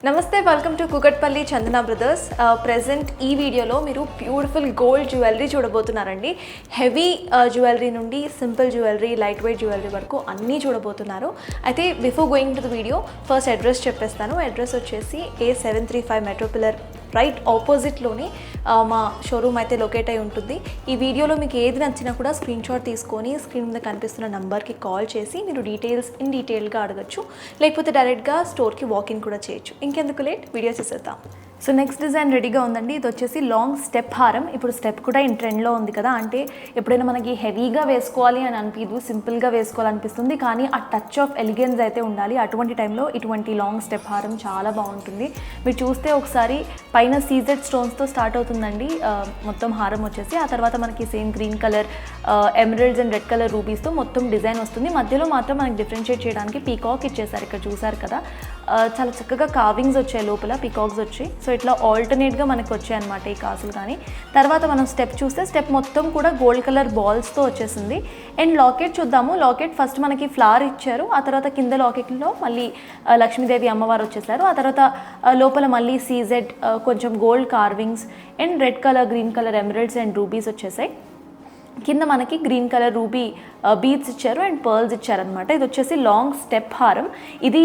నమస్తే, welcome to Kukatpally Chandana brothers. Present ఈ వీడియోలో మీరు బ్యూటిఫుల్ గోల్డ్ జ్యువెలరీ చూడబోతున్నారండి. హెవీ జ్యువెలరీ నుండి simple jewellery, light weight jewellery వరకు అన్నీ చూడబోతున్నారు. అయితే before going to the video first address చెప్పేస్తాను. అడ్రస్ వచ్చేసి A735 మెట్రో పిల్లర్ రైట్ ఆపోజిట్లోని మా షోరూమ్ అయితే లొకేట్ అయి ఉంటుంది. ఈ వీడియోలో మీకు ఏది నచ్చినా కూడా స్క్రీన్ షాట్ తీసుకొని స్క్రీన్ మీద కనిపిస్తున్న నెంబర్కి కాల్ చేసి మీరు డీటెయిల్గా అడగచ్చు, లేకపోతే డైరెక్ట్గా స్టోర్కి వాకింగ్ కూడా చేయొచ్చు. ఇంకెందుకు లేట్, వీడియో చేసేద్దాం. సో నెక్స్ట్ డిజైన్ రెడీగా ఉందండి. ఇది వచ్చేసి లాంగ్ స్టెప్ హారం. ఇప్పుడు స్టెప్ కూడా ఇన్ ట్రెండ్లో ఉంది కదా, అంటే ఎప్పుడైనా మనకి హెవీగా వేసుకోవాలి అని అనిపించదు, సింపుల్గా వేసుకోవాలనిపిస్తుంది, కానీ ఆ టచ్ ఆఫ్ ఎలిగెన్స్ అయితే ఉండాలి. అటువంటి టైంలో ఇటువంటి లాంగ్ స్టెప్ హారం చాలా బాగుంటుంది. మీరు చూస్తే ఒకసారి పైన సీజెడ్ స్టోన్స్తో స్టార్ట్ అవుతుందండి మొత్తం హారం వచ్చేసి. ఆ తర్వాత మనకి same green colour emeralds and red colour రూబీస్తో మొత్తం డిజైన్ వస్తుంది. మధ్యలో మాత్రం మనకి డిఫరెన్షియేట్ చేయడానికి పీకాక్ ఇచ్చేసారు. ఇక్కడ చూసారు కదా, చాలా చక్కగా కార్వింగ్స్ వచ్చాయి, లోపల పీకాక్స్ వచ్చాయి. సో ఇట్లా ఆల్టర్నేట్గా మనకు వచ్చాయి అనమాట ఈ కాసులు. కానీ తర్వాత మనం స్టెప్ చూస్తే స్టెప్ మొత్తం కూడా గోల్డ్ కలర్ బాల్స్తో వచ్చేసింది. అండ్ లాకెట్ చూద్దాము. లాకెట్ ఫస్ట్ మనకి ఫ్లవర్ ఇచ్చారు, ఆ తర్వాత కింద లాకెట్లో మళ్ళీ లక్ష్మీదేవి అమ్మవారు వచ్చేసారు. ఆ తర్వాత లోపల మళ్ళీ సీజెడ్ కొంచెం gold carvings and red colour, green colour emeralds and rubies వచ్చేసాయి. కింద మనకి గ్రీన్ కలర్ రూబీ బీడ్స్ ఇచ్చారు అండ్ పర్ల్స్ ఇచ్చారనమాట. ఇది వచ్చేసి లాంగ్ స్టెప్ హారం. ఇది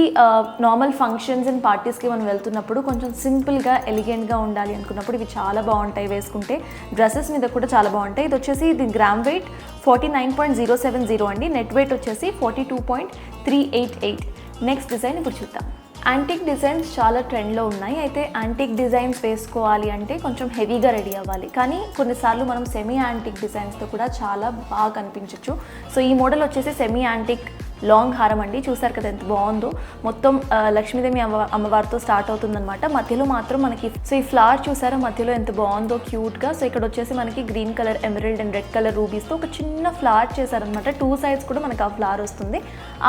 నార్మల్ ఫంక్షన్స్ అండ్ పార్టీస్కి మనం వెళ్తున్నప్పుడు కొంచెం సింపుల్గా ఎలిగెంట్గా ఉండాలి అనుకున్నప్పుడు ఇవి చాలా బాగుంటాయి వేసుకుంటే. డ్రెస్సెస్ మీద కూడా చాలా బాగుంటాయి. ఇది వచ్చేసి ఇది గ్రామ్ వెయిట్ 49.070 అండి. నెట్ వెయిట్ వచ్చేసి 42.388. నెక్స్ట్ డిజైన్ ఇప్పుడు చూద్దాం. యాంటిక్ డిజైన్స్ చాలా ట్రెండ్లో ఉన్నాయి. అయితే యాంటిక్ డిజైన్స్ వేసుకోవాలి అంటే కొంచెం హెవీగా రెడీ అవ్వాలి, కానీ కొన్నిసార్లు మనం సెమీ యాంటిక్ డిజైన్స్తో కూడా చాలా బాగా కనిపించవచ్చు. సో ఈ మోడల్ వచ్చేసి సెమీ యాంటిక్ లాంగ్ హారం అండి. చూసారు కదా ఎంత బాగుందో. మొత్తం లక్ష్మీదేవి అమ్మవారితో స్టార్ట్ అవుతుందన్నమాట. మధ్యలో మాత్రం మనకి సో ఈ ఫ్లవర్ చూసారా మధ్యలో ఎంత బాగుందో క్యూట్గా. సో ఇక్కడ వచ్చేసి మనకి green colour emerald and red colour రూబీస్తో ఒక చిన్న ఫ్లవర్ చేశారనమాట. 2 sides కూడా మనకి ఆ ఫ్లవర్ వస్తుంది.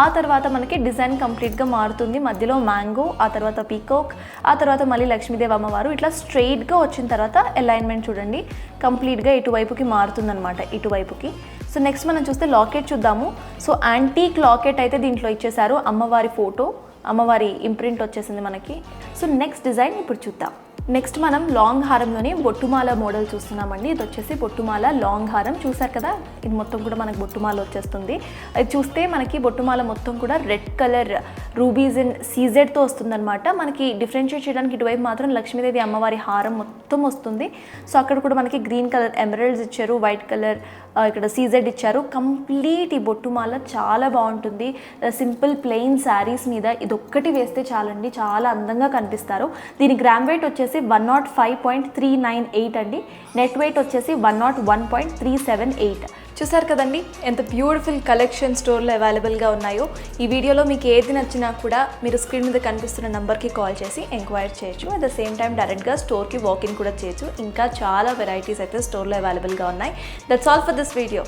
ఆ తర్వాత మనకి డిజైన్ కంప్లీట్గా మారుతుంది. మధ్యలో మ్యాంగో, ఆ తర్వాత పీకాక్, ఆ తర్వాత మళ్ళీ లక్ష్మీదేవి అమ్మవారు. ఇట్లా స్ట్రెయిట్గా వచ్చిన తర్వాత అలైన్మెంట్ చూడండి కంప్లీట్గా ఇటువైపుకి మారుతుందన్నమాట, ఇటువైపుకి. సో నెక్స్ట్ మనం చూస్తే లాకెట్ చూద్దాము. సో యాంటీక్ లాకెట్ అయితే దీంట్లో ఇచ్చేసారు. అమ్మవారి ఫోటో, అమ్మవారి ఇంప్రింట్ వచ్చేసింది మనకి. సో నెక్స్ట్ డిజైన్ ఇప్పుడు చూద్దాం. నెక్స్ట్ మనం లాంగ్ హారంలోనే బొట్టుమాల మోడల్ చూస్తున్నామండి. ఇది వచ్చేసి బొట్టుమాల లాంగ్ హారం. చూసారు కదా, ఇది మొత్తం కూడా మనకి బొట్టుమాల వచ్చేస్తుంది. అది చూస్తే మనకి బొట్టుమాల మొత్తం కూడా రెడ్ కలర్ రూబీస్ అండ్ సీజెడ్తో వస్తుందన్నమాట. మనకి డిఫరెన్షియేట్ చేయడానికి ఇటువైపు మాత్రం లక్ష్మీదేవి అమ్మవారి హారం మొత్తం వస్తుంది. సో అక్కడ కూడా మనకి గ్రీన్ కలర్ ఎమరల్డ్స్ ఇచ్చారు, వైట్ కలర్ ఇక్కడ సీజెడ్ ఇచ్చారు. కంప్లీట్ ఈ బొట్టుమాల చాలా బాగుంటుంది. సింపుల్ ప్లెయిన్ శారీస్ మీద ఇదొక్కటి వేస్తే చాలండి, చాలా అందంగా కనిపిస్తారు. దీని గ్రామ్ వెయిట్ వచ్చేసి 105.398 అండి. నెట్ వెయిట్ వచ్చేసి 101.378. చూసారు కదండి ఎంత బ్యూటిఫుల్ కలెక్షన్ స్టోర్లో అవైలబుల్గా ఉన్నాయో. ఈ వీడియోలో మీకు ఏది నచ్చినా కూడా మీరు స్క్రీన్ మీద కనిపిస్తున్న నెంబర్కి కాల్ చేసి ఎంక్వైరీ చేయొచ్చు. అట్ ద సేమ్ టైం డైరెక్ట్గా స్టోర్కి వాకింగ్ కూడా చేయొచ్చు. ఇంకా చాలా వెరైటీస్ అయితే స్టోర్లో అవైలబుల్గా ఉన్నాయి. That's all for this video.